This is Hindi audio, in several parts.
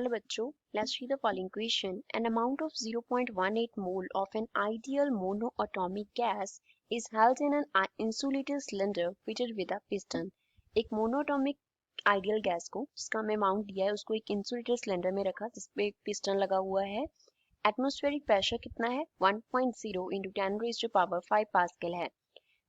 Hello बच्चों, let's see the following question. An amount of 0.18 mole of an ideal monoatomic gas is held in an insulated cylinder fitted with a piston. एक मोनोatomic आइडियल गैस को जिसका हमें अमाउंट दिया है उसको एक इंसुलेटेड सिलेंडर में रखा जिसपे एक पिस्टन लगा हुआ है. एटमॉस्फेरिक प्रेशर कितना है 1.0 into 10 raised to power 5 pascal है.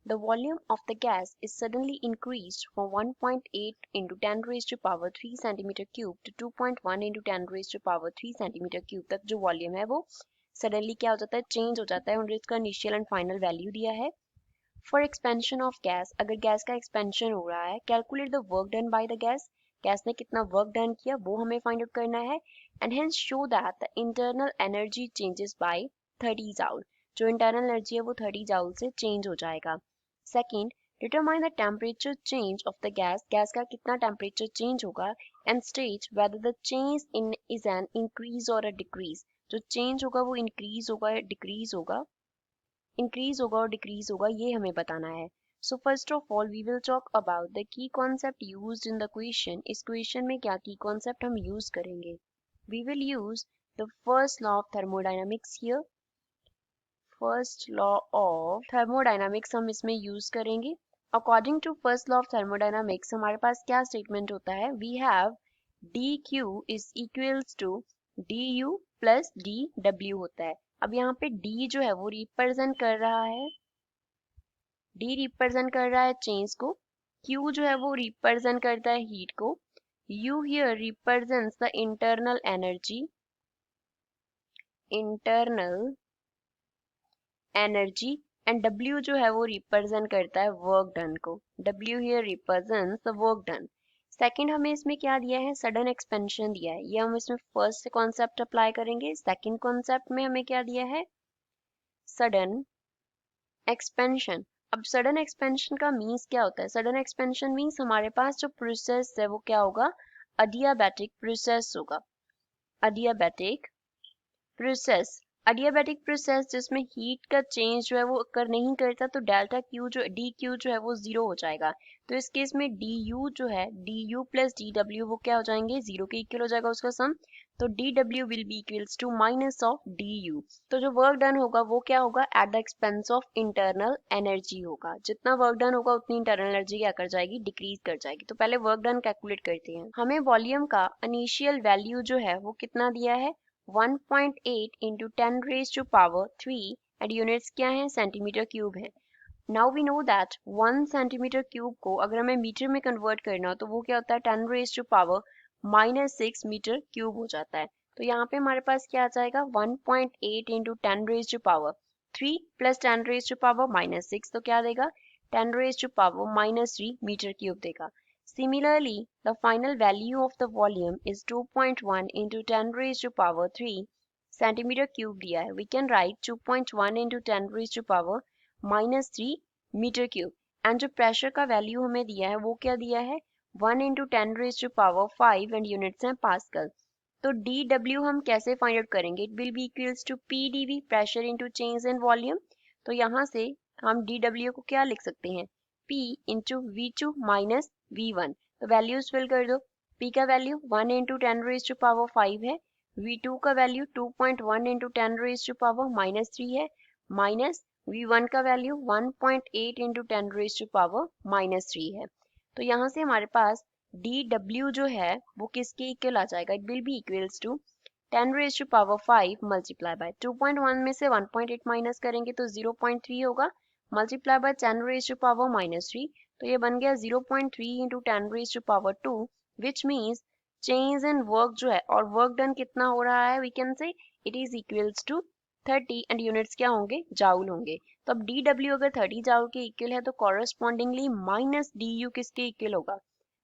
The volume of the gas is suddenly increased from 1.8 into 10 raised to power 3 centimeter cube to 2.1 into 10 raised to power 3 centimeter cube तक जो वॉल्यूम है वो सडनली क्या हो जाता है चेंज हो जाता है और इसका इनिशियल एंड फाइनल वैल्यू दिया है. फॉर एक्सपेंशन ऑफ गैस, अगर गैस का एक्सपेंशन हो रहा है, calculate the work done by the gas. Gas ने कितना वर्क डन किया वो हमें फाइंड आउट करना है. And hence show that the internal energy changes by 30 joule. जो इंटरनल एनर्जी है वो 30 जूल से चेंज हो जाएगा. Second, determine the temperature change of the gas. Gas का कितना टेम्परेचर चेंज होगा and state whether the change in is an increase or a decrease. जो चेंज होगा वो इंक्रीज होगा या डिक्रीज होगा, इंक्रीज होगा और डिक्रीज होगा ये हमें बताना है. So first of all we will talk about the key concept used in the question. इस क्वेश्चन में क्या की कॉन्सेप्ट हम यूज करेंगे. We will use the first law of thermodynamics here. First law of thermodynamics हम इसमें यूज करेंगे. According to first law of thermodynamics हमारे पास क्या स्टेटमेंट होता है. We have D Q is equals to D U plus D W होता है. अब यहाँ पे डी जो है वो रिप्रेजेंट कर रहा है, डी रिप्रेजेंट कर रहा है चेंज को, क्यू जो है वो रिप्रेजेंट करता है हीट को, you here represents the internal energy, internal energy and W जो है वो रिप्रेजेंट करता है वर्क डन को. W here represents the work done. Second हमें इसमें क्या दिया है सडन एक्सपेंशन दिया है. ये हम इसमें फर्स्ट कॉन्सेप्ट अप्लाई करेंगे. सेकंड कॉन्सेप्ट में हमें क्या दिया है सडन एक्सपेंशन. अब सडन एक्सपेंशन का मीन्स क्या होता है. सडन एक्सपेंशन मीन्स हमारे पास जो प्रोसेस है वो क्या होगा अडियाबैटिक प्रोसेस होगा. अडियाबैटिक प्रोसेस, अडियाबैटिक प्रोसेस जिसमें हीट का चेंज जो है वो अगर नहीं करता तो डेल्टा क्यू जो डी क्यू जो है वो जीरो हो जाएगा. तो इस केस में डी यू जो है D U plus D W वो क्या हो जाएंगे जीरो के इक्वल हो जाएगा उसका सम. तो D W will be equals to minus of D U. तो जो वर्क डन होगा वो क्या होगा at the expense of internal energy होगा. जितना वर्क डन होगा उतनी इंटरनल एनर्जी क्या कर जाएगी डिक्रीज कर जाएगी. तो पहले वर्क डन कैलकुलेट करते हैं. हमें वॉल्यूम का इनिशियल वैल्यू जो है वो कितना दिया है 1.8 into 10 raised to power 3 and units क्या है सेंटीमीटर क्यूब है. Now we know that 1 centimetre cube को अगर हमें मीटर में कन्वर्ट करना हो तो वो क्या होता है 10 raised to power -6 metre cube हो जाता है. तो यहाँ पे हमारे पास क्या आ जाएगा 1.8 into 10 raised to power 3 plus 10 raised to power -6 तो क्या देगा 10 raised to power -3 metre cube देगा. Similarly, the final value of the volume is 2.1 into 10 raised to power 3 centimeter cube दिया है. We can write 2.1 into 10 raised to power -3 meter cube. And जो pressure का value हमें दिया है वो क्या दिया है 1 into 10 raised to power 5 and units हैं Pascal. तो dW हम कैसे find out करेंगे. It will be equals to PdV pressure into change in volume. तो यहाँ से हम dW को क्या लिख सकते हैं P into V2 minus V1. तो वैल्यूज फिल कर दो. P का value 1 into 10 raised to power 5 है. V2 का value 2.1 into 10 raised to power -3 है. माइनस V1 का value 1.8 into 10 raised to power -3 है. तो यहाँ से हमारे पास dW जो है वो किसके इक्वल आ जाएगा. It will be equals to 10 raised to power 5 multiply by 2.1 में से 1.8 माइनस करेंगे तो 0.3 होगा multiply by 10 raised to power -3. तो ये बन गया 0.3 into 10 raised to power 2 which means change in work जो है और वर्क डन कितना हो रहा है we can say it is equals to 30 and units क्या होंगे जाउल होंगे. तो अब dW अगर 30 जाउल के इक्वल है तो कॉरेस्पॉन्डिंगली माइनस du किसके इक्वल होगा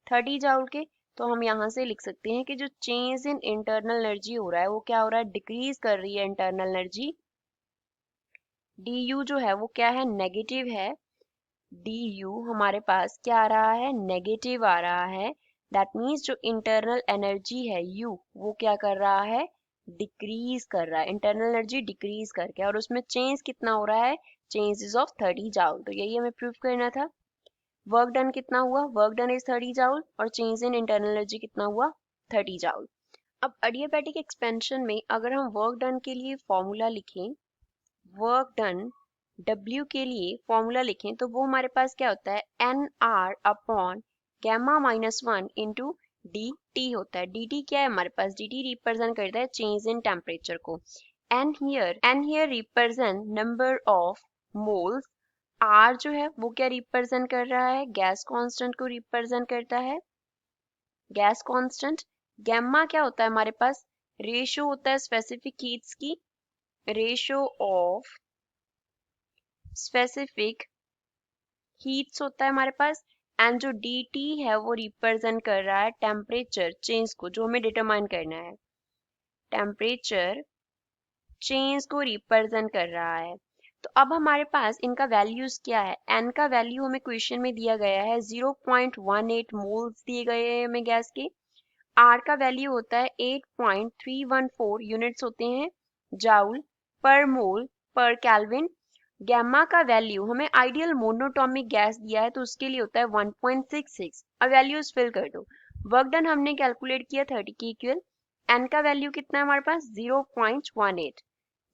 30 जाउल के. तो हम यहाँ से लिख सकते हैं कि जो चेंज इन इंटरनल एनर्जी हो रहा है वो क्या हो रहा है डिक्रीज कर रही है इंटरनल एनर्जी. du जो है वो क्या है नेगेटिव है. du हमारे पास क्या आ रहा है नेगेटिव आ रहा है. दैट मीन्स जो इंटरनल एनर्जी है u वो क्या कर रहा है डिक्रीज कर रहा है. इंटरनल एनर्जी डिक्रीज करके और उसमें चेंज कितना हो रहा है चेंज इज ऑफ 30 जाउल. तो यही हमें प्रूफ करना था. वर्क डन कितना हुआ वर्क डन इज 30 जाउल और चेंज इन इंटरनल एनर्जी कितना हुआ 30 जाउल. अब एडियाबैटिक एक्सपेंशन में अगर हम वर्क डन के लिए फॉर्मूला लिखें, वर्क डन W के लिए फॉर्मूला लिखें तो वो हमारे पास क्या होता है, NR upon gamma minus 1 into dt होता है। dt क्या है हमारे पास, dt रिप्रेजेंट करता है चेंज इन टेम्परेचर को। n here represent number of moles. R जो है वो क्या रिप्रेजेंट कर रहा है, गैस कांस्टेंट को रिप्रेजेंट करता है, गैस कांस्टेंट। गैम्मा क्या होता है हमारे पास, रेशो होता है स्पेसिफिक हीट्स की, रेशो ऑफ स्पेसिफिक हीट्स होता है हमारे पास। एंड जो dt है वो रिप्रेजेंट कर रहा है टेम्परेचर चेंज को, जो हमें डिटरमाइन करना है, टेम्परेचर चेंज को रिप्रेजेंट कर रहा है। तो अब हमारे पास इनका वैल्यूज क्या है, n का वैल्यू हमें क्वेश्चन में दिया गया है 0.18 मोल्स दिए गए हैं हमें गैस के। R का वैल्यू होता है 8.314 यूनिट्स होते हैं जाउल पर मोल पर केल्विन। गैमा का वैल्यू हमें आइडियल मोनोटॉमिक गैस दिया है तो उसके लिए होता है 1.66। अब वैल्यूज फिल कर दो। वर्क डन हमने कैलकुलेट किया 30 के इक्वल। एन का वैल्यू कितना है हमारे पास 0.18,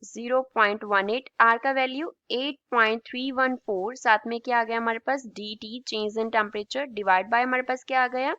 0.18। आर का वैल्यू 8.314, साथ में क्या आ गया हमारे पास dt change in temperature divide by हमारे पास क्या आ गया,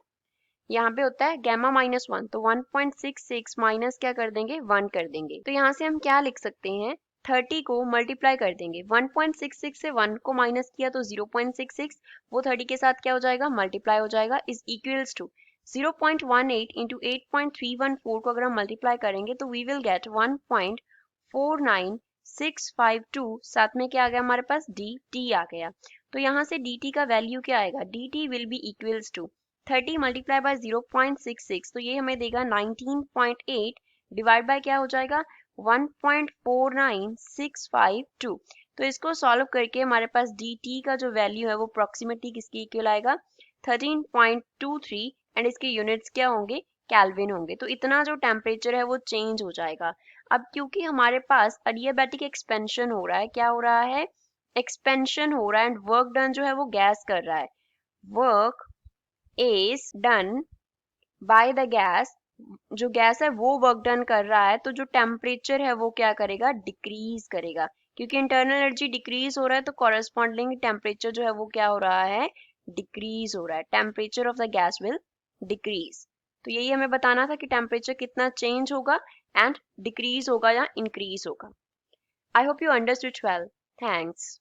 यहाँ पे होता है गैमा माइनस 1, तो 1.66 माइनस क्या कर देंगे 1 कर देंगे। तो यहाँ से हम क्या लिख सकते हैं, 30 को मल्टीप्लाई कर देंगे, 1.66 से 1 को माइनस किया तो 0.66, वो 30 के साथ क्या हो जाएगा मल्टीप्लाई हो जाएगा, इज इक्वल्स टू 0.18 इंटू 8.314 को अगर हम मल्टीप्लाई करेंगे तो वी विल गेट 1.49652, साथ में क्या आ गया हमारे पास dt आ गया। तो यहाँ से dt का वैल्यू क्या आएगा, dt will be equals to 30 multiply by 0.66, तो ये हमें देगा 19.8 डिवाइड बाय क्या हो जाएगा 1.49652। तो इसको सॉल्व करके हमारे पास dt का जो वैल्यू है वो अप्रोक्सीमेटली किसके इक्वल आएगा 13.23, एंड इसके यूनिट्स क्या होंगे केल्विन होंगे। तो इतना जो टेम्परेचर है वो चेंज हो जाएगा। अब क्योंकि हमारे पास एडियाबैटिक एक्सपेंशन हो रहा है, क्या हो रहा है एक्सपेंशन हो रहा है, एंड वर्क डन जो है वो गैस कर रहा है, work is done by the gas, जो गैस है वो वर्क डन कर रहा है, तो जो टेम्परेचर है वो क्या करेगा डिक्रीज करेगा, क्योंकि इंटरनल एनर्जी डिक्रीज हो रहा है तो कॉरेस्पॉन्डिंग टेम्परेचर जो है वो क्या हो रहा है डिक्रीज हो रहा है, temperature of the gas will decrease. तो यही हमें बताना था कि टेम्परेचर कितना चेंज होगा एंड डिक्रीज होगा या इंक्रीज होगा। I hope you understood well, thanks.